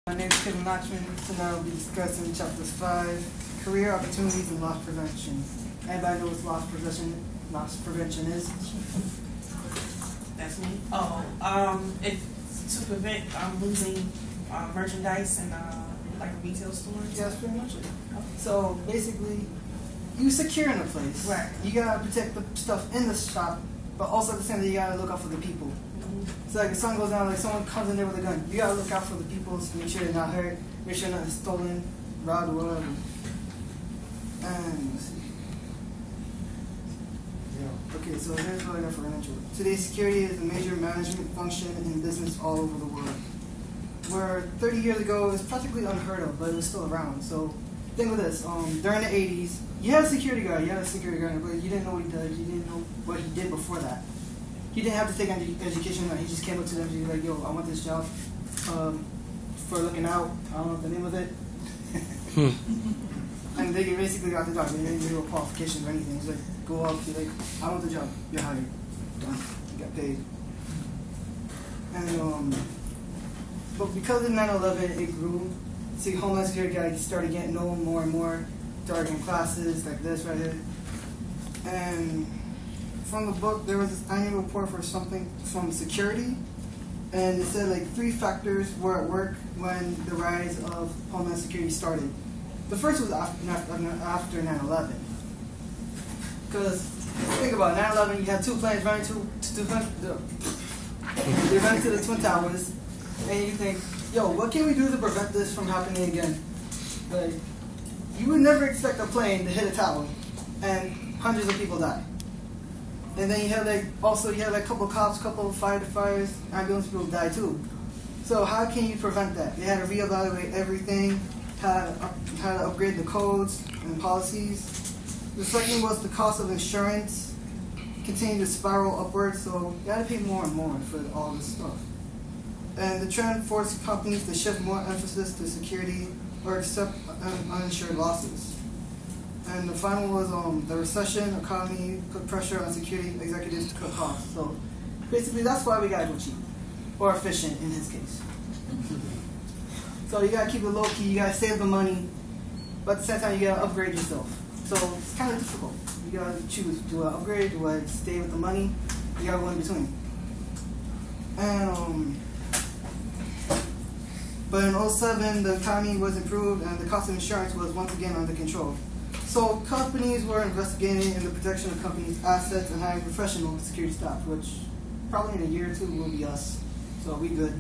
My name is KivenLach. Tonight we'll be discussing Chapters 5, Career Opportunities and Loss Prevention. Anybody know what loss prevention is? That's me. It's to prevent losing merchandise in like a retail store. Yeah, that's pretty much it. So basically, you securing the place. Right. You gotta protect the stuff in the shop, but also at the same time you gotta look out for the people. So like if something goes down, like someone comes in there with a gun, you gotta look out for the people to make sure they're not hurt, make sure nothing's stolen, robbed, or whatever. And let's see. Okay, so here's what I got for an intro. Today, security is a major management function in business all over the world. Where 30 years ago it was practically unheard of, but it was still around. So think of this: during the 80s, you had a security guard, but you didn't know what he did. You didn't know what he did before that. He didn't have to take education. He just came up to them and he was like, "Yo, I want this job for looking out. I don't know what the name of it." And they basically got the job. They didn't do no qualifications or anything. He's like, "Go up, be like, I want the job. You're hired. Done. You got paid." And but because of 9/11, it grew. See, Homeland Security guys started getting known more and more, targeting classes like this right here. And from the book, there was this annual report for something from security, and it said like 3 factors were at work when the rise of Homeland Security started. The first was after 9/11. Because think about it, 9/11, you had 2 planes running they run into the Twin Towers, and you think, yo, what can we do to prevent this from happening again? Like, you would never expect a plane to hit a tower, and hundreds of people die. And then you have like a couple of cops, couple of firefighters, ambulance people die too. So how can you prevent that? They had to reevaluate everything, how to upgrade the codes and policies. The second was the cost of insurance continued to spiral upwards, so you had to pay more and more for all this stuff. And the trend forced companies to shift more emphasis to security or accept uninsured losses. And the final was the recession economy put pressure on security executives to cut costs. So basically that's why we gotta go cheap. Or efficient in his case. So you gotta keep it low key, you gotta save the money, but at the same time you gotta upgrade yourself. So it's kind of difficult. You gotta choose, do I upgrade, do I stay with the money? You gotta go in between. And but in 2007 the economy was improved and the cost of insurance was once again under control. So companies were investigating in the protection of companies' assets and hiring professional security staff, which probably in a year or 2 will be us. So we good.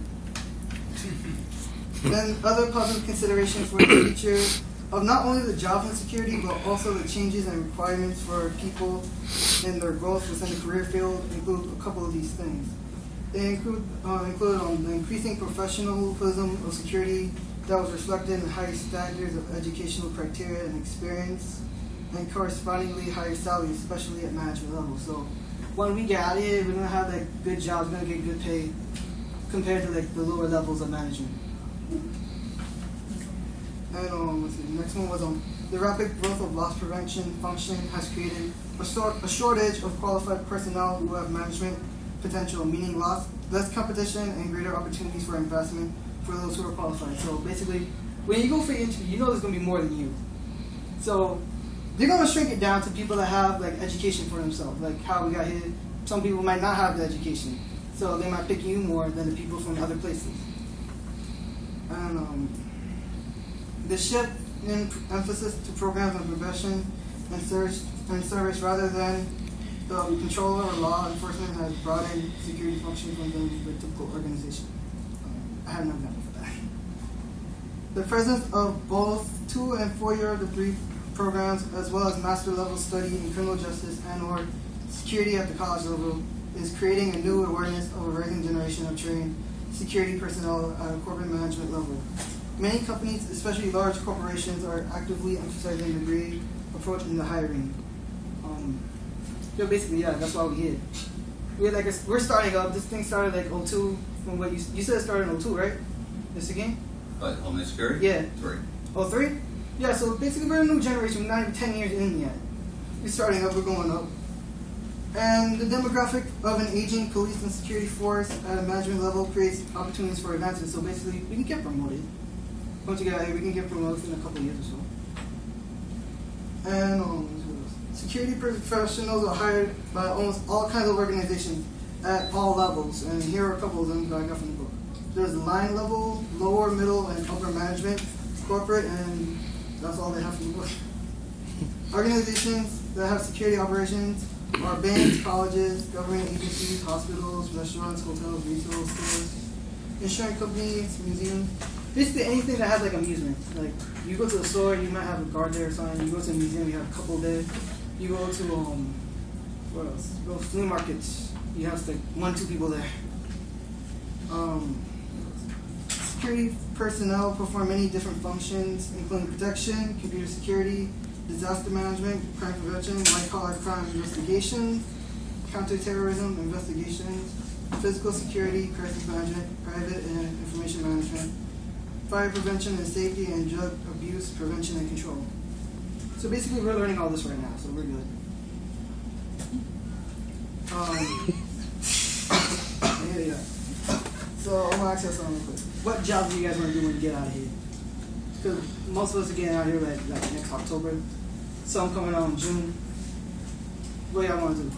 Then other positive considerations for the future of not only the jobs in security, but also the changes and requirements for people in their growth within the career field include a couple of these things. They include the increasing professionalism of security that was reflected in higher standards of educational criteria and experience, and correspondingly higher salaries, especially at management level. So when we get out of here, we're gonna have like good jobs, we're gonna get good pay compared to like the lower levels of management. And let's see, the next one was the rapid growth of loss prevention function has created a shortage of qualified personnel who have management potential, meaning less competition and greater opportunities for investment for those who are qualified. So basically, when you go for your interview, you know there's going to be more than you. So they're going to shrink it down to people that have like education for themselves, like how we got here. Some people might not have the education, so they might pick you more than the people from other places. And the shift in emphasis to programs on prevention and service rather than the controller or law enforcement has brought in security functions within the typical organization. I have no example for that. The presence of both 2- and 4-year degree programs, as well as master level study in criminal justice and/or security at the college level, is creating a new awareness of a rising generation of trained security personnel at a corporate management level. Many companies, especially large corporations, are actively emphasizing the degree approach in the hiring. Basically, that's why we're here. We're starting up. This thing started like 02. From what you said, it started in 02, right? This again? What, Homeland Security? Yeah. 3. 03? Yeah. So basically, we're a new generation. We're not even 10 years in yet. We're starting up. We're going up. And the demographic of an aging police and security force at a management level creates opportunities for advancement. So basically, we can get promoted. once you get out here, we can get promoted in a couple of years or so. And security professionals are hired by almost all kinds of organizations at all levels. And here are a couple of them that I got from the book. There's line level, lower, middle, and upper management, corporate, and that's all they have from the book. Organizations that have security operations are banks, colleges, government agencies, hospitals, restaurants, hotels, retail stores, insurance companies, museums. Basically anything that has like amusement. Like you go to the store, you might have a guard there or something. You go to a museum, you have a couple there. You go to what else? You go to flea markets, you have like 1-2 people there. Security personnel perform many different functions, including protection, computer security, disaster management, crime prevention, white-collar crime investigation, counterterrorism investigations, physical security, crisis management, private and information management, fire prevention and safety, and drug abuse prevention and control. So basically, we're learning all this right now, so we're good. Yeah. So I'm gonna ask you something real quick. What job do you guys want to do when you get out of here? Because most of us are getting out here like next October. Some coming out in June. What y'all want to do?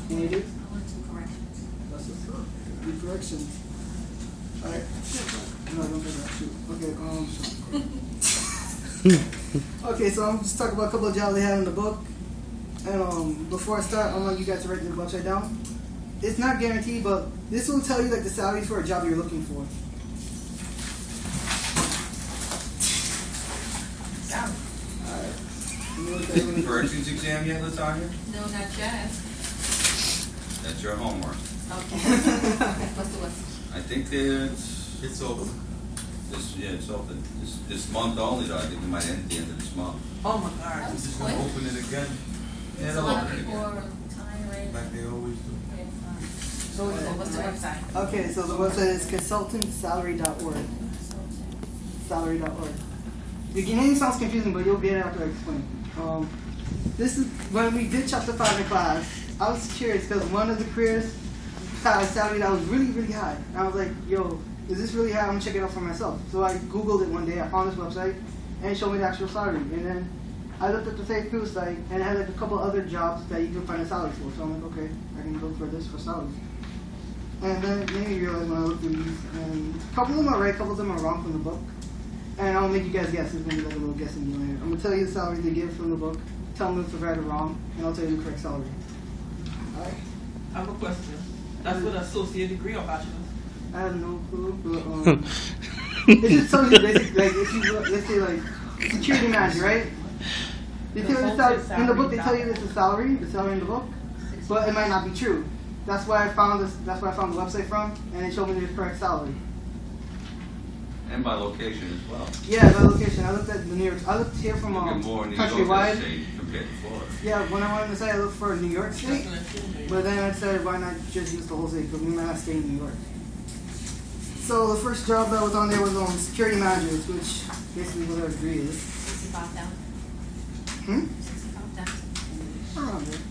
Any ideas? I want to do corrections. That's what's up. Do corrections. Alright. No, don't take that. Shoot. Okay. Okay, so I'm just talking about a couple of jobs they have in the book. And before I start, I want you guys to write the website down. It's not guaranteed, but this will tell you like the salaries for a job you're looking for. Corrections exam yet, Latanya? No, not yet. That's your homework. Okay. What's the what's? I think it's open. It's open. This month only, though. I think it might end at the end of this month. Oh my God. That was Just quick. gonna open it again, Yeah, A they'll lot of open it people again. are retiring. like they always do. So what's the website? Okay, so the website is consultantsalary.org. Salary.org. The name sounds confusing, but you'll get it after I explain. This is when we did chapter 5 in class. I was curious because one of the careers had a salary that was really, really high. And I was like, yo, is this really high? I'm gonna check it out for myself. So I Googled it one day. I found this website and it showed me the actual salary. And then I looked at the same food site and it had like a couple other jobs that you can find a salary for. So I'm like, okay, I can look for this for salaries. And then it made me realize when I looked through these, and a couple of them are right, a couple of them are wrong from the book. And I'll make you guys guess. It's going to be like a little guessing game here. I'm going to tell you the salary they give from the book, tell them if it's right or wrong, and I'll tell you the correct salary. Alright? I have a question. That's what an associate degree or bachelor's? I have no clue, but it just tells you basic, like if you look, let's say like security manager, right? They tell you the salary, in the book they tell you it's the salary in the book, but it might not be true. That's why I found this. That's where I found the website from, and it showed me the correct salary. And by location as well. Yeah, by location. I looked at the New York. I looked here from You get more in New York countrywide. State compared to Florida. Yeah, when I went to say I looked for New York State, but then I decided why not just use the whole state because we might not stay in New York. So the first job that was on there was security managers, which basically what our degree is. 65,000. 65,000. Around there.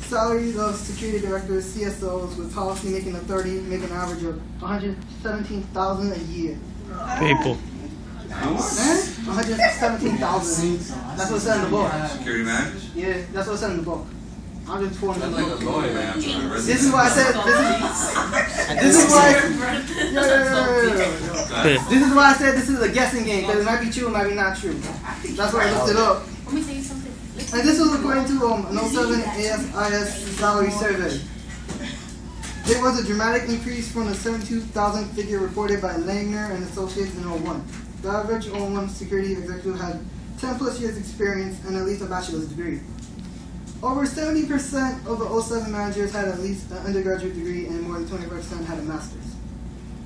Salaries of security directors, CSOs, with policy making authority make an average of $117,000 a year. People. Man, 117,000. That's what's said in the book. Security managers? Yeah, that's what's said in the book. 120. Sounds like a lawyer, man. This is why I said this is why. This is why I said this is a guessing game because it might be true, it might be not true. That's why I looked it up. Let me tell you something. And this was according to an 07 ASIS salary survey. There was a dramatic increase from the 72,000 figure reported by Langner and Associates in 01. The average 01 security executive had 10 plus years experience and at least a bachelor's degree. Over 70% of the 07 managers had at least an undergraduate degree and more than 25% had a master's.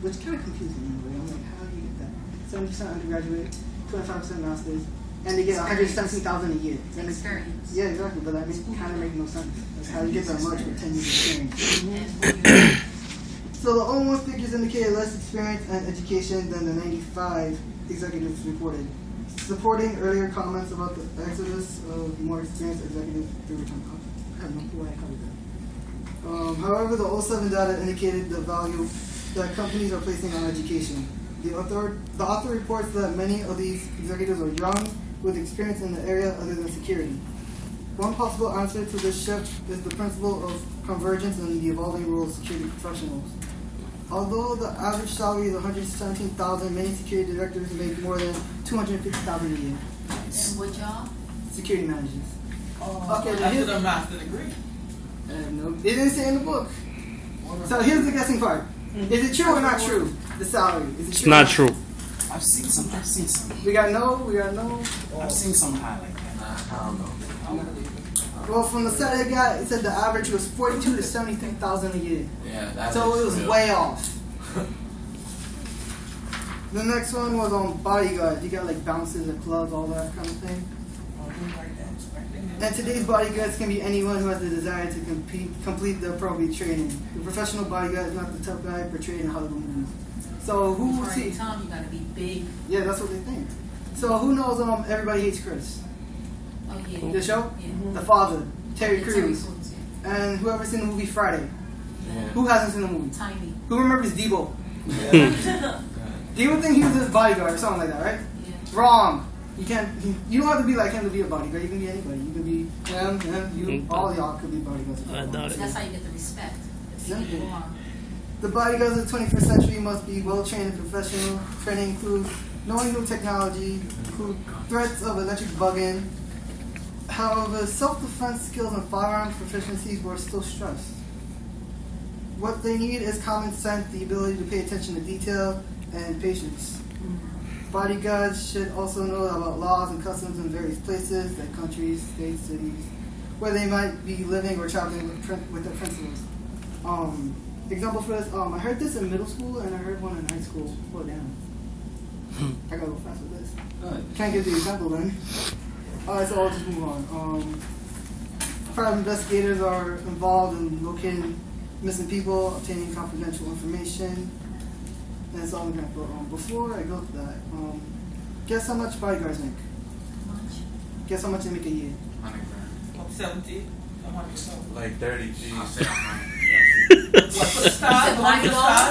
Which kind of confused me in a way. I'm like, how do you get that? 70% undergraduate, 25% master's, and they get 117,000 a year. It's experience. Yeah, exactly, but that kind of makes no sense. That's how you get that much with 10 years experience. And who you So the 01 figures indicated less experience and education than the 95 executives reported, supporting earlier comments about the exodus of more experienced executives through retirement. I have no clue why I covered that. However, the 07 data indicated the value that companies are placing on education. The author reports that many of these executives are young with experience in the area other than security. One possible answer to this shift is the principle of convergence and the evolving role of security professionals. Although the average salary is $117,000, many security directors make more than $250,000 a year. And what job? Security managers. Okay, that's a master degree. No, it didn't say in the book. So here's the guessing part. Is it true or not true? The salary. Is it It's true not or true. I've seen some. We got no. I've seen some high like that. I don't know. Well, from the site I got, it said the average was $42,000 to $73,000 a year. Yeah, that's So it was way off. The next one was on bodyguards. You got like bouncers at clubs, all that kind of thing. And today's bodyguards can be anyone who has the desire to complete the appropriate training. The professional bodyguard is not the tough guy portrayed in Hollywood movies. So who For see? Tom, you gotta be big. Yeah, that's what they think. So who knows? Everybody Hates Chris. Oh yeah. The show? Yeah. The Father, Terry Yeah, Crews, Crews, and whoever's seen the movie Friday. yeah. Who hasn't seen the movie? Tiny. Who remembers Debo? Yeah. Debo think he was his bodyguard or something like that, right? Wrong. You can't. You don't have to be like him to be a bodyguard. You can be anybody. You can be him, you. All y'all could be bodyguards. I doubt it. That's how you get the respect. Exactly. You are. The bodyguards of the 21st century must be well trained and professional. Training includes knowing new technology, include threats of electric bugging. However, self-defense skills and firearms proficiencies were still stressed. What they need is common sense, the ability to pay attention to detail, and patience. Bodyguards should also know about laws and customs in various places, like countries, states, cities, where they might be living or traveling with their principals. Example for this, I heard this in middle school and I heard one in high school. Oh, damn. I gotta go fast with this. Can't give the example then. Alright, so I'll just move on. Private investigators are involved in locating missing people, obtaining confidential information. That's all I'm going to put on. Before I go to that, guess how much bodyguards make? Much. Guess how much they make a year? 100 grand. 70. Like 30 G's.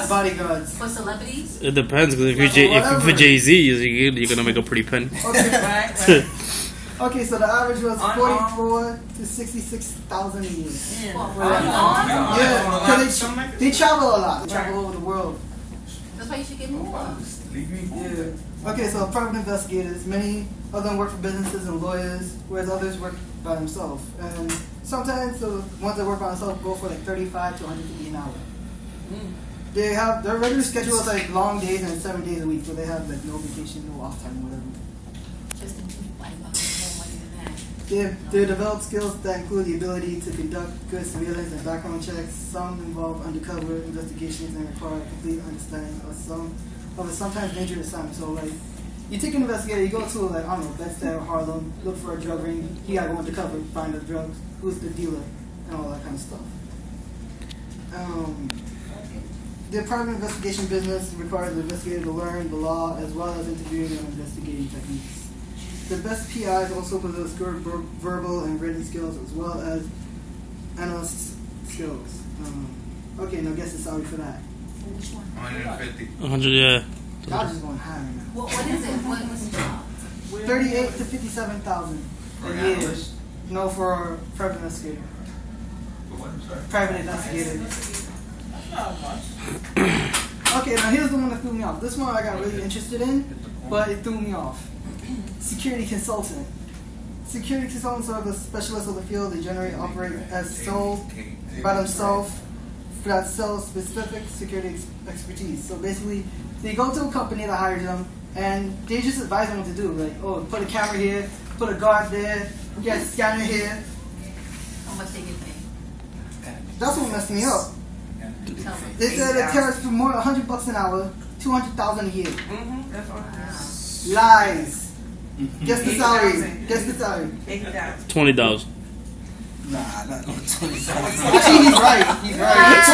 Bodyguards. For celebrities? It depends, because if you're for Jay-Z, you're gonna make a pretty penny. Okay. Okay, so the average was 44 to 66,000 a year. Yeah, because they travel a lot. They travel over the world. That's why you should get more. Yeah. Okay, so private investigators, many of them work for businesses and lawyers, whereas others work by themselves. And sometimes the ones that work by themselves go for like 35 to 150 an hour. They have their regular schedule is like long days and 7 days a week, so they have like no vacation, no off time, whatever. Just in two, like, more money than that. They develop skills that include the ability to conduct good surveillance and background checks. Some involve undercover investigations and require a complete understanding of a sometimes dangerous assignment. So, like, you take an investigator, you go to, like, I don't know, Bed-Stuy or Harlem, look for a drug ring, he gotta go undercover, find the drugs, who's the dealer, and all that kind of stuff. The private investigation business requires the investigator to learn the law as well as interviewing and investigating techniques. The best PIs also possess good verbal and written skills as well as analyst skills. Okay, now guess the salary for that. Which one? 150. 100, yeah. Y'all just going high right now. What is it? What's the job? 38 to 57,000 a year. analyst? No, for a private investigator. For what, I'm sorry? Private investigator. Not much. Okay, now here's the one that threw me off. This one I got really interested in, but it threw me off. Security consultant. Security consultants are the specialists of the field. They generally operate as sole by themselves that sells specific security expertise. So basically, they go to a company that hires them, and they just advise them what to do. Like, oh, put a camera here, put a guard there, get a scanner here. How much they get paid? That's what messed me up. Tell me. They said it carries for more than $100 an hour, 200,000 a year. That's all. Lies. Guess the salary. Guess the salary. 80,000. 20,000. Nah, not 20,000. Actually, he's right. He's right.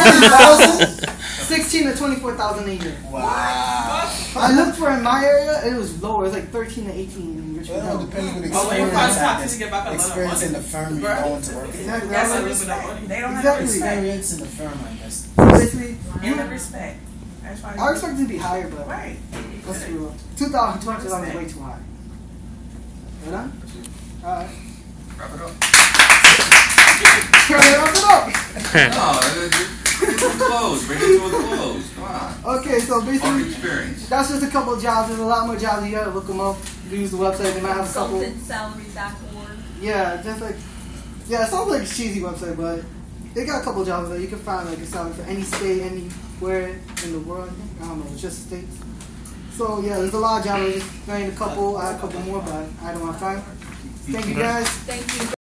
20,000, 16 to 24,000 a year. Wow. I looked for in my area, it was lower. It was like 13 to 18 in Richmond Well, it Hill. depends on the Oh, well, you experience. probably to get back a lot of Experience in money. the firm you're going to work for. Exactly. That's a I little was bit of money. They don't have Exactly. the respect. Experience in the firm, I guess. basically, And the respect. That's why. I expected it to be higher, but Right. Let's be real. 2,000 is way too high. You know? Alright. Wrap it up. Turn it up. No, bring it to a close. Bring it to a close. Come on. Okay, so Fun basically, experience. that's just a couple of jobs. There's a lot more jobs. You gotta look them up. You can use the website. They might have a couple. Consultantsalaries.org. Yeah, just like, yeah, it sounds like a cheesy website, but they got a couple of jobs that you can find like a salary for any state, anywhere in the world. I don't know, it's just states. So yeah, there's a lot of jobs. I just named a couple. I had a couple more, but I don't have time. Thank you guys. Thank you.